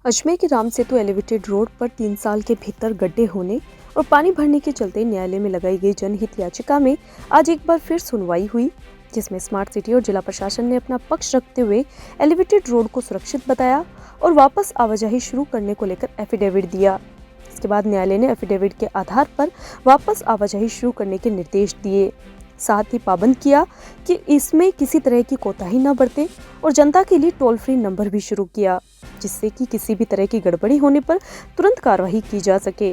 अजमेर के Ram Setu elevated road पर 3 साल के भीतर गड्ढे होने और पानी भरने के चलते न्यायालय में लगाई गई जनहित याचिका में आज एक बार फिर सुनवाई हुई, जिसमें स्मार्ट सिटी और जिला प्रशासन ने अपना पक्ष रखते हुए एलिवेटेड रोड को सुरक्षित बताया और वापस आवाजाही शुरू करने को लेकर एफिडेविट दिया। इसके बाद न्यायालय ने एफिडेविट के आधार पर वापस आवाजाही शुरू करने के निर्देश दिए। साथ ही पाबंद किया कि इसमें किसी तरह की कोताही न बरते और जनता के लिए टोल फ्री नंबर भी शुरू किया, जिससे कि किसी भी तरह की गड़बड़ी होने पर तुरंत कार्रवाई की जा सके।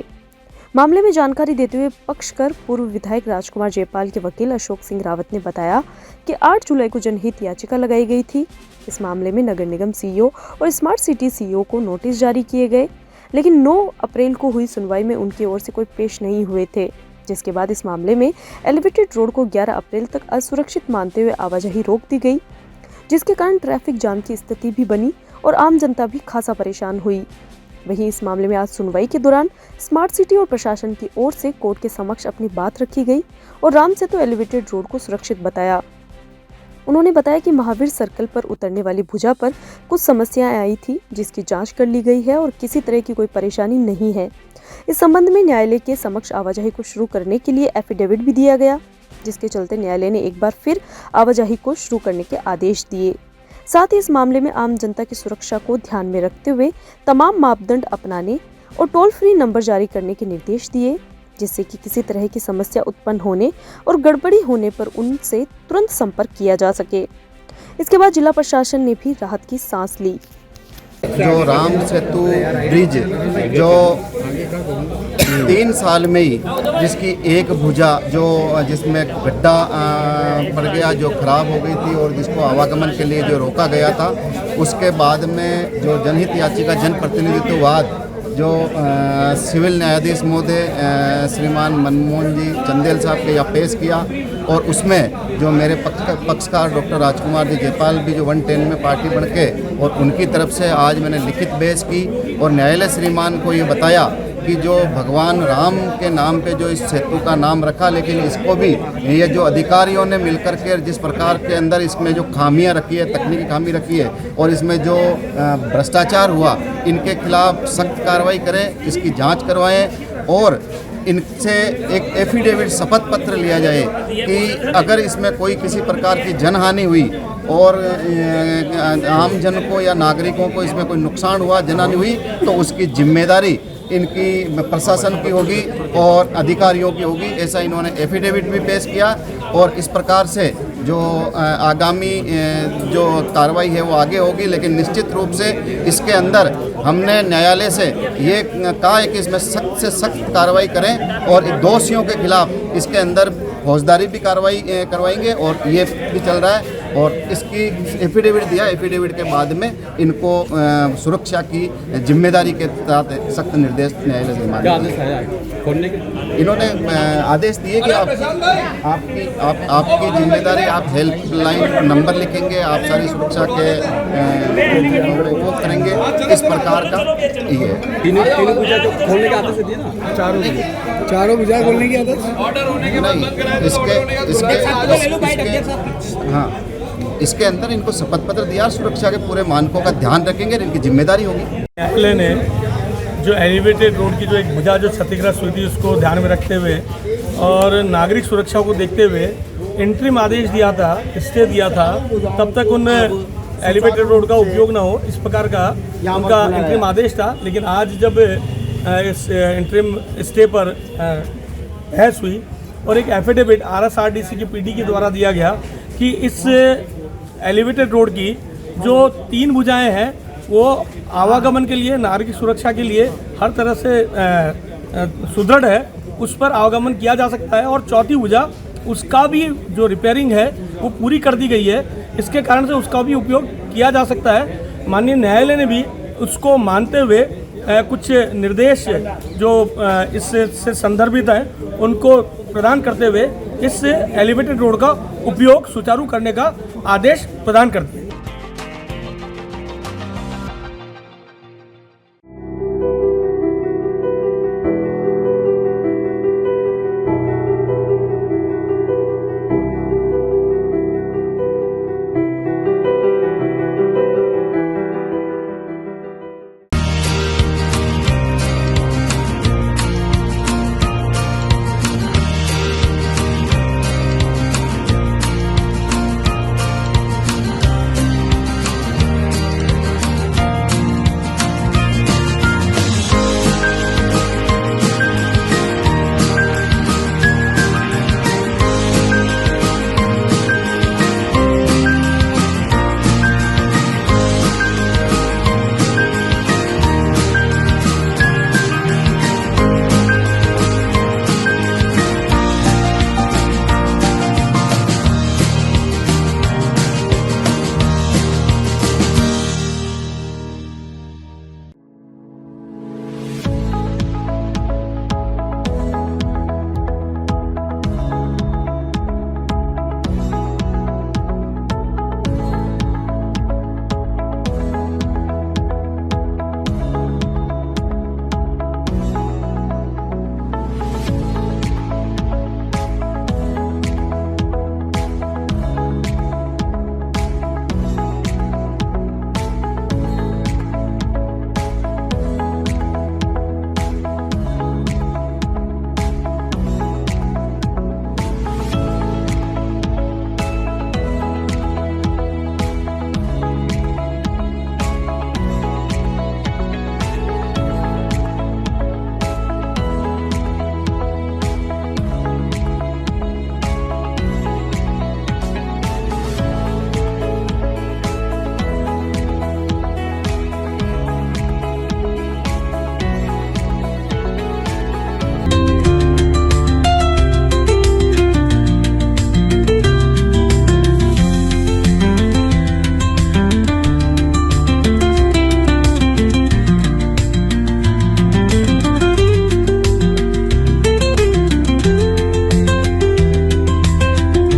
मामले में जानकारी देते हुए पक्षकर पूर्व विधायक राजकुमार जयपाल के वकील अशोक सिंह रावत ने बताया कि 8 जुलाई को जनहित याचिका लगाई गई थी। इस मामले में नगर निगम सीईओ और स्मार्ट सिटी सीईओ को नोटिस जारी किए गए, लेकिन 9 अप्रैल को हुई सुनवाई में उनकी ओर से कोई पेश नहीं हुए थे, जिसके बाद इस मामले में एलिवेटेड रोड को 11 अप्रैल तक असुरक्षित मानते हुए आवाजाही रोक दी गई, जिसके कारण ट्रैफिक जाम की स्थिति भी बनी और आम जनता भी खासा परेशान हुई। वहीं इस मामले में आज सुनवाई के दौरान स्मार्ट सिटी और प्रशासन की ओर से कोर्ट के समक्ष अपनी बात रखी गई और राम सेतु एलिवेटेड रोड को सुरक्षित बताया। उन्होंने बताया कि महावीर सर्कल पर उतरने वाली भुजा पर कुछ समस्याएं आई थी, जिसकी जांच कर ली गई है और किसी तरह की कोई परेशानी नहीं है। इस संबंध में न्यायालय के समक्ष आवाजाही को शुरू करने के लिए एफिडेविट भी दिया गया, जिसके चलते न्यायालय ने एक बार फिर आवाजाही को शुरू करने के आदेश दिए। साथ ही इस मामले में आम जनता की सुरक्षा को ध्यान में रखते हुए तमाम मापदंड अपनाने और टोल फ्री नंबर जारी करने के निर्देश दिए, जिससे कि किसी तरह की समस्या उत्पन्न होने और गड़बड़ी होने पर उनसे तुरंत संपर्क किया जा सके। इसके बाद जिला प्रशासन ने भी राहत की सांस ली। जो राम सेतु ब्रिज जो 3 साल में ही जिसकी एक भुजा जिसमें गड्ढा पड़ गया, जो खराब हो गई थी और जिसको आवागमन के लिए जो रोका गया था, उसके बाद में जो जनहित याचिका जनप्रतिनिधित्ववाद जो सिविल न्यायाधीश महोदय श्रीमान मनमोहन जी चंदेल साहब के यहाँ पेश किया और उसमें जो मेरे पक्षकार डॉक्टर राजकुमार जी जयपाल भी जो 110 में पार्टी बन के और उनकी तरफ से आज मैंने लिखित बहस की और न्यायालय श्रीमान को ये बताया कि जो भगवान राम के नाम पे जो इस सेतु का नाम रखा, लेकिन इसको भी ये जो अधिकारियों ने मिलकर के जिस प्रकार के अंदर इसमें जो खामियां रखी है, तकनीकी खामी रखी है और इसमें जो भ्रष्टाचार हुआ, इनके खिलाफ सख्त कार्रवाई करें, इसकी जांच करवाएं और इनसे एक एफिडेविट शपथ पत्र लिया जाए कि अगर इसमें कोई किसी प्रकार की जनहानि हुई और आम जन को या नागरिकों को इसमें कोई नुकसान हुआ, जनहानि हुई, तो उसकी जिम्मेदारी इनकी प्रशासन की होगी और अधिकारियों की होगी। ऐसा इन्होंने एफिडेविट भी पेश किया और इस प्रकार से जो आगामी जो कार्रवाई है वो आगे होगी, लेकिन निश्चित रूप से इसके अंदर हमने न्यायालय से ये कहा है कि इसमें सख्त से सख्त कार्रवाई करें और दोषियों के खिलाफ इसके अंदर फौजदारी भी कार्रवाई करवाएंगे और ये भी चल रहा है और इसकी एफिडेविट दिया। एफिडेविट के बाद में इनको सुरक्षा की जिम्मेदारी के तहत सख्त निर्देश न्यायालय से मांगे। इन्होंने आदेश दिए कि आपकी जिम्मेदारी, आप हेल्पलाइन नंबर लिखेंगे, आप सारी सुरक्षा के वो करेंगे, इस प्रकार का ये तीनों भुजा जो खोलने के आदेश दिए ना, चारों भुजा खोलने के आदेश नहीं, इसके अंदर इनको शपथ पत्र दिया, सुरक्षा के पूरे मानकों का ध्यान रखेंगे, इनकी जिम्मेदारी होगी। न्यायालय ने जो एलिवेटेड रोड की जो एक भुजा जो क्षतिग्रस्त हुई थी उसको ध्यान में रखते हुए और नागरिक सुरक्षा को देखते हुए इंटरिम आदेश दिया था, स्टे दिया था, तब तक उन एलिवेटेड रोड का उपयोग ना हो, इस प्रकार का उनका इंटरिम आदेश था। लेकिन आज जब इस इंटरिम स्टे पर बहस हुई और एक एफिडेविट RSRDC की PD के द्वारा दिया गया कि इस एलिवेटेड रोड की जो 3 भुजाएं हैं वो आवागमन के लिए, नागरिक सुरक्षा के लिए हर तरह से सुदृढ़ है, उस पर आवागमन किया जा सकता है और चौथी भुजा उसका भी जो रिपेयरिंग है वो पूरी कर दी गई है, इसके कारण से उसका भी उपयोग किया जा सकता है। माननीय न्यायालय ने भी उसको मानते हुए कुछ निर्देश जो इससे संदर्भित हैं उनको प्रदान करते हुए इस एलिवेटेड रोड का उपयोग सुचारू करने का आदेश प्रदान कर दिया।